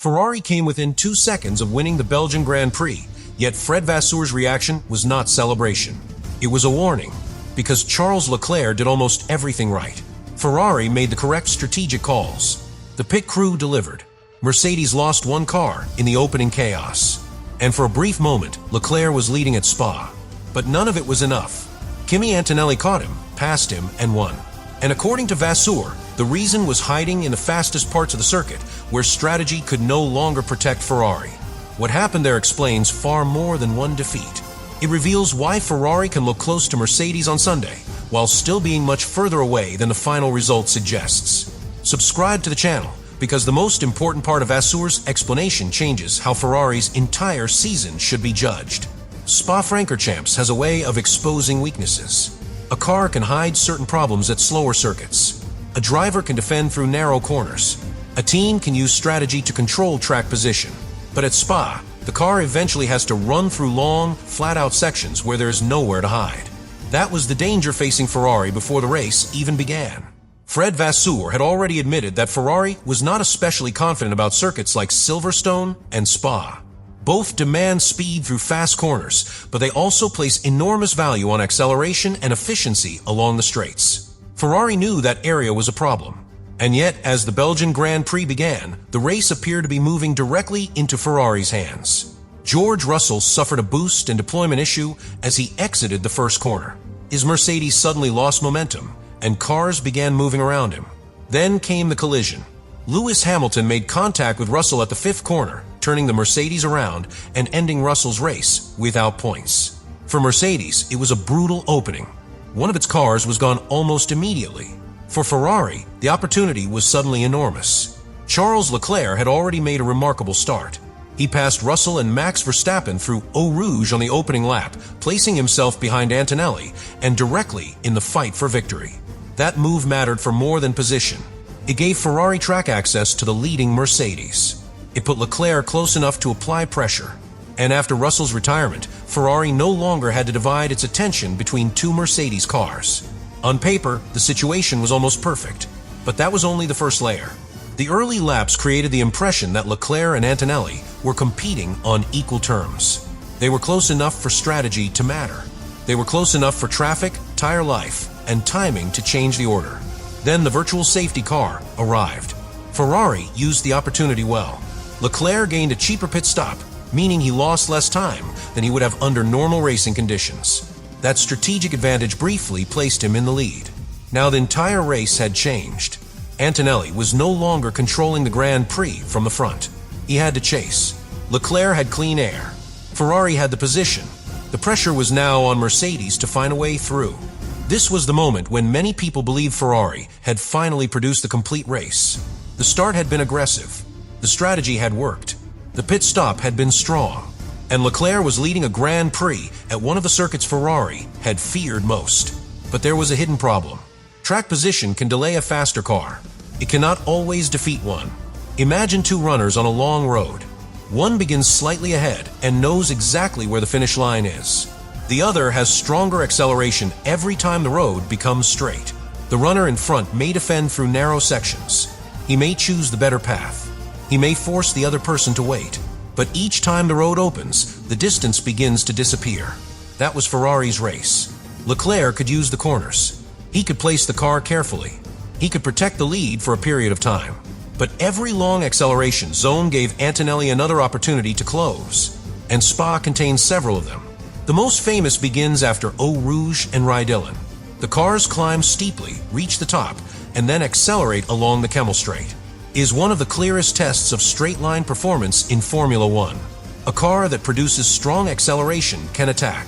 Ferrari came within 2 seconds of winning the Belgian Grand Prix, yet Fred Vasseur's reaction was not celebration. It was a warning, because Charles Leclerc did almost everything right. Ferrari made the correct strategic calls. The pit crew delivered. Mercedes lost one car in the opening chaos. And for a brief moment, Leclerc was leading at Spa. But none of it was enough. Kimi Antonelli caught him, passed him, and won. And according to Vasseur, the reason was hiding in the fastest parts of the circuit, where strategy could no longer protect Ferrari. What happened there explains far more than one defeat. It reveals why Ferrari can look close to Mercedes on Sunday, while still being much further away than the final result suggests. Subscribe to the channel, because the most important part of Vasseur's explanation changes how Ferrari's entire season should be judged. Spa-Francorchamps has a way of exposing weaknesses. A car can hide certain problems at slower circuits. A driver can defend through narrow corners. A team can use strategy to control track position. But at Spa, the car eventually has to run through long, flat-out sections where there is nowhere to hide. That was the danger facing Ferrari before the race even began. Fred Vasseur had already admitted that Ferrari was not especially confident about circuits like Silverstone and Spa. Both demand speed through fast corners, but they also place enormous value on acceleration and efficiency along the straights. Ferrari knew that area was a problem. And yet, as the Belgian Grand Prix began, the race appeared to be moving directly into Ferrari's hands. George Russell suffered a boost and deployment issue as he exited the first corner. His Mercedes suddenly lost momentum, and cars began moving around him. Then came the collision. Lewis Hamilton made contact with Russell at the 5th corner, turning the Mercedes around and ending Russell's race without points. For Mercedes, it was a brutal opening. One of its cars was gone almost immediately. For Ferrari, the opportunity was suddenly enormous. Charles Leclerc had already made a remarkable start. He passed Russell and Max Verstappen through Eau Rouge on the opening lap, placing himself behind Antonelli and directly in the fight for victory. That move mattered for more than position. It gave Ferrari track access to the leading Mercedes. It put Leclerc close enough to apply pressure. And after Russell's retirement, Ferrari no longer had to divide its attention between 2 Mercedes cars. On paper, the situation was almost perfect, but that was only the first layer. The early laps created the impression that Leclerc and Antonelli were competing on equal terms. They were close enough for strategy to matter. They were close enough for traffic, tire life, and timing to change the order. Then the virtual safety car arrived. Ferrari used the opportunity well. Leclerc gained a cheaper pit stop, meaning he lost less time than he would have under normal racing conditions. That strategic advantage briefly placed him in the lead. Now the entire race had changed. Antonelli was no longer controlling the Grand Prix from the front. He had to chase. Leclerc had clean air. Ferrari had the position. The pressure was now on Mercedes to find a way through. This was the moment when many people believed Ferrari had finally produced the complete race. The start had been aggressive. The strategy had worked. The pit stop had been strong. And Leclerc was leading a Grand Prix at one of the circuits Ferrari had feared most. But there was a hidden problem. Track position can delay a faster car. It cannot always defeat one. Imagine 2 runners on a long road. One begins slightly ahead and knows exactly where the finish line is. The other has stronger acceleration every time the road becomes straight. The runner in front may defend through narrow sections. He may choose the better path. He may force the other person to wait. But each time the road opens, the distance begins to disappear. That was Ferrari's race. Leclerc could use the corners. He could place the car carefully. He could protect the lead for a period of time. But every long acceleration zone gave Antonelli another opportunity to close. And Spa contains several of them. The most famous begins after Eau Rouge and Rydillon. The cars climb steeply, reach the top, and then accelerate along the Kemmel Straight. It is one of the clearest tests of straight-line performance in Formula One. A car that produces strong acceleration can attack.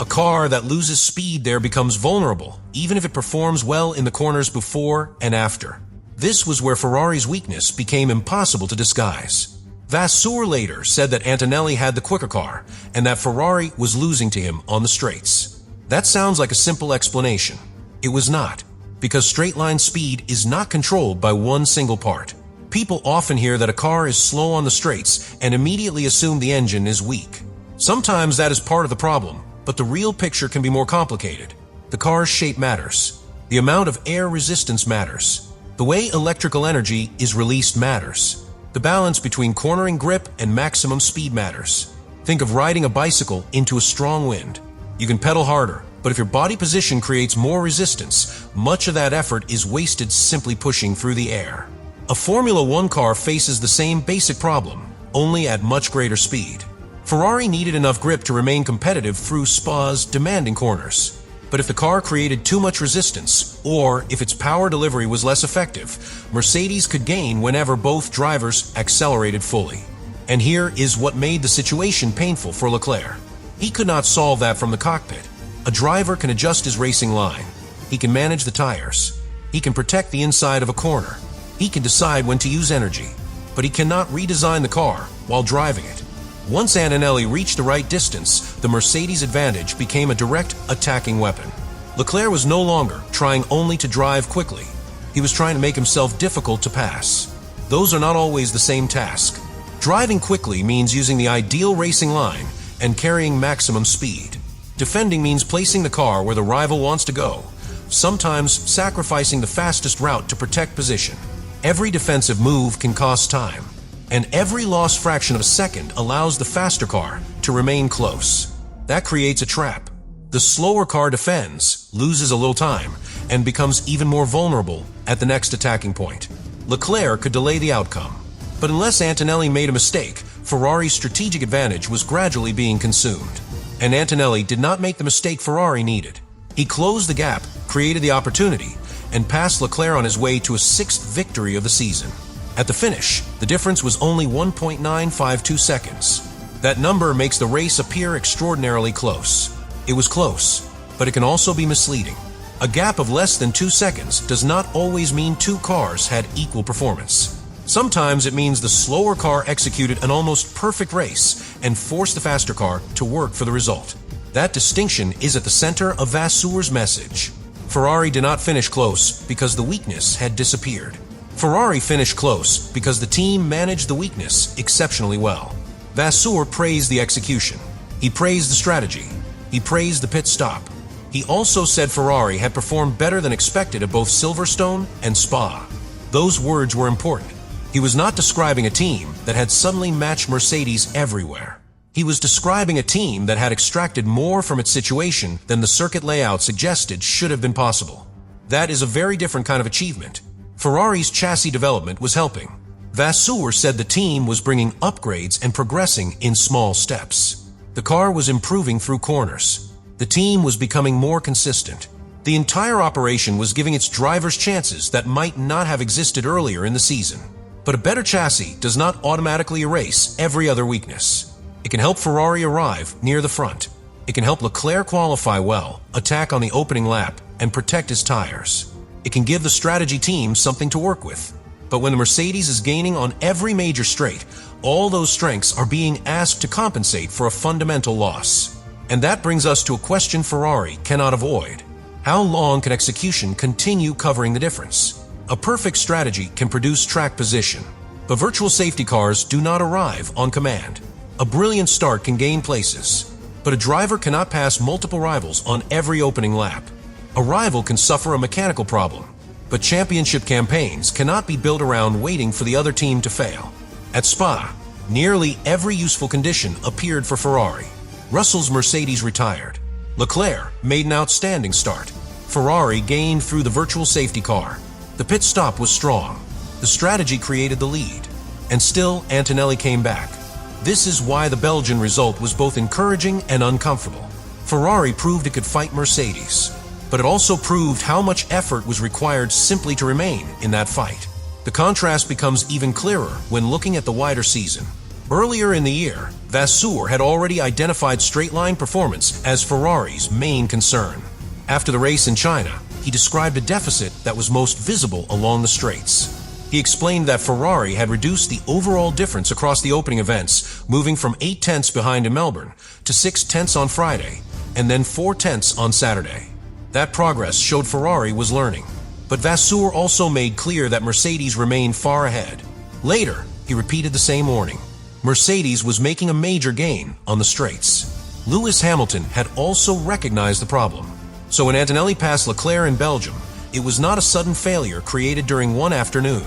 A car that loses speed there becomes vulnerable, even if it performs well in the corners before and after. This was where Ferrari's weakness became impossible to disguise. Vasseur later said that Antonelli had the quicker car, and that Ferrari was losing to him on the straights. That sounds like a simple explanation. It was not, because straight-line speed is not controlled by one single part. People often hear that a car is slow on the straights and immediately assume the engine is weak. Sometimes that is part of the problem, but the real picture can be more complicated. The car's shape matters. The amount of air resistance matters. The way electrical energy is released matters. The balance between cornering grip and maximum speed matters. Think of riding a bicycle into a strong wind. You can pedal harder, but if your body position creates more resistance, much of that effort is wasted simply pushing through the air. A Formula One car faces the same basic problem, only at much greater speed. Ferrari needed enough grip to remain competitive through Spa's demanding corners. But if the car created too much resistance, or if its power delivery was less effective, Mercedes could gain whenever both drivers accelerated fully. And here is what made the situation painful for Leclerc. He could not solve that from the cockpit. A driver can adjust his racing line. He can manage the tires. He can protect the inside of a corner. He can decide when to use energy. But he cannot redesign the car while driving it. Once Antonelli reached the right distance, the Mercedes advantage became a direct attacking weapon. Leclerc was no longer trying only to drive quickly. He was trying to make himself difficult to pass. Those are not always the same task. Driving quickly means using the ideal racing line and carrying maximum speed. Defending means placing the car where the rival wants to go, sometimes sacrificing the fastest route to protect position. Every defensive move can cost time, and every lost fraction of a second allows the faster car to remain close. That creates a trap. The slower car defends, loses a little time, and becomes even more vulnerable at the next attacking point. Leclerc could delay the outcome, but unless Antonelli made a mistake, Ferrari's strategic advantage was gradually being consumed. And Antonelli did not make the mistake Ferrari needed. He closed the gap, created the opportunity, and passed Leclerc on his way to a sixth victory of the season. At the finish, the difference was only 1.952 seconds. That number makes the race appear extraordinarily close. It was close, but it can also be misleading. A gap of less than 2 seconds does not always mean two cars had equal performance. Sometimes it means the slower car executed an almost perfect race and forced the faster car to work for the result. That distinction is at the center of Vasseur's message. Ferrari did not finish close because the weakness had disappeared. Ferrari finished close because the team managed the weakness exceptionally well. Vasseur praised the execution. He praised the strategy. He praised the pit stop. He also said Ferrari had performed better than expected at both Silverstone and Spa. Those words were important. He was not describing a team that had suddenly matched Mercedes everywhere. He was describing a team that had extracted more from its situation than the circuit layout suggested should have been possible. That is a very different kind of achievement. Ferrari's chassis development was helping. Vasseur said the team was bringing upgrades and progressing in small steps. The car was improving through corners. The team was becoming more consistent. The entire operation was giving its drivers chances that might not have existed earlier in the season. But a better chassis does not automatically erase every other weakness. It can help Ferrari arrive near the front. It can help Leclerc qualify well, attack on the opening lap, and protect his tires. It can give the strategy team something to work with. But when the Mercedes is gaining on every major straight, all those strengths are being asked to compensate for a fundamental loss. And that brings us to a question Ferrari cannot avoid. How long can execution continue covering the difference? A perfect strategy can produce track position, but virtual safety cars do not arrive on command. A brilliant start can gain places, but a driver cannot pass multiple rivals on every opening lap. A rival can suffer a mechanical problem, but championship campaigns cannot be built around waiting for the other team to fail. At Spa, nearly every useful condition appeared for Ferrari. Russell's Mercedes retired. Leclerc made an outstanding start. Ferrari gained through the virtual safety car. The pit stop was strong. The strategy created the lead. And still, Antonelli came back. This is why the Belgian result was both encouraging and uncomfortable. Ferrari proved it could fight Mercedes, but it also proved how much effort was required simply to remain in that fight. The contrast becomes even clearer when looking at the wider season. Earlier in the year, Vasseur had already identified straight-line performance as Ferrari's main concern. After the race in China, he described a deficit that was most visible along the straights. He explained that Ferrari had reduced the overall difference across the opening events, moving from 8 tenths behind in Melbourne to 6 tenths on Friday, and then 4 tenths on Saturday. That progress showed Ferrari was learning. But Vasseur also made clear that Mercedes remained far ahead. Later, he repeated the same warning. Mercedes was making a major gain on the straights. Lewis Hamilton had also recognized the problem. So when Antonelli passed Leclerc in Belgium, it was not a sudden failure created during one afternoon.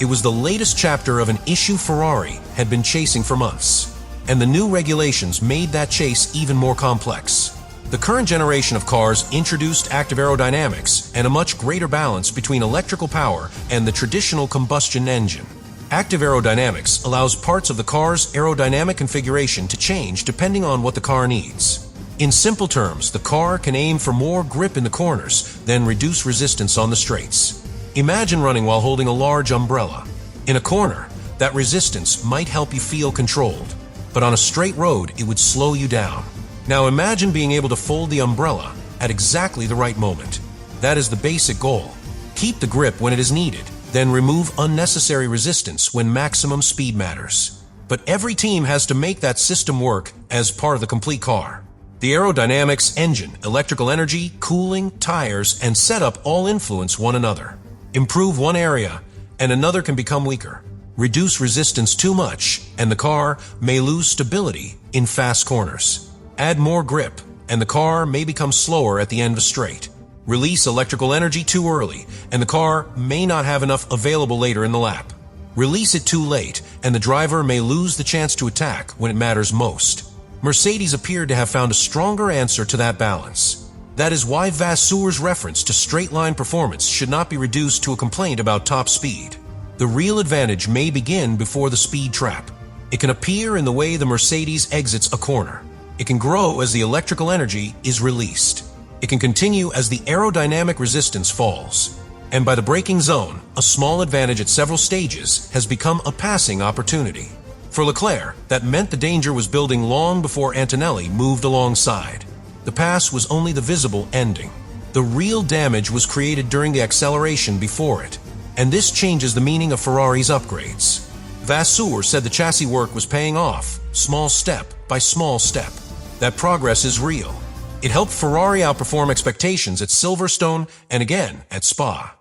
It was the latest chapter of an issue Ferrari had been chasing for months, and the new regulations made that chase even more complex. The current generation of cars introduced active aerodynamics and a much greater balance between electrical power and the traditional combustion engine. Active aerodynamics allows parts of the car's aerodynamic configuration to change depending on what the car needs. In simple terms, the car can aim for more grip in the corners, then reduce resistance on the straights. Imagine running while holding a large umbrella. In a corner, that resistance might help you feel controlled, but on a straight road, it would slow you down. Now imagine being able to fold the umbrella at exactly the right moment. That is the basic goal. Keep the grip when it is needed, then remove unnecessary resistance when maximum speed matters. But every team has to make that system work as part of the complete car. The aerodynamics, engine, electrical energy, cooling, tires, and setup all influence one another. Improve one area, and another can become weaker. Reduce resistance too much, and the car may lose stability in fast corners. Add more grip, and the car may become slower at the end of a straight. Release electrical energy too early, and the car may not have enough available later in the lap. Release it too late, and the driver may lose the chance to attack when it matters most. Mercedes appeared to have found a stronger answer to that balance. That is why Vasseur's reference to straight-line performance should not be reduced to a complaint about top speed. The real advantage may begin before the speed trap. It can appear in the way the Mercedes exits a corner. It can grow as the electrical energy is released. It can continue as the aerodynamic resistance falls. And by the braking zone, a small advantage at several stages has become a passing opportunity. For Leclerc, that meant the danger was building long before Antonelli moved alongside. The pass was only the visible ending. The real damage was created during the acceleration before it, and this changes the meaning of Ferrari's upgrades. Vasseur said the chassis work was paying off, small step by small step. That progress is real. It helped Ferrari outperform expectations at Silverstone and again at Spa.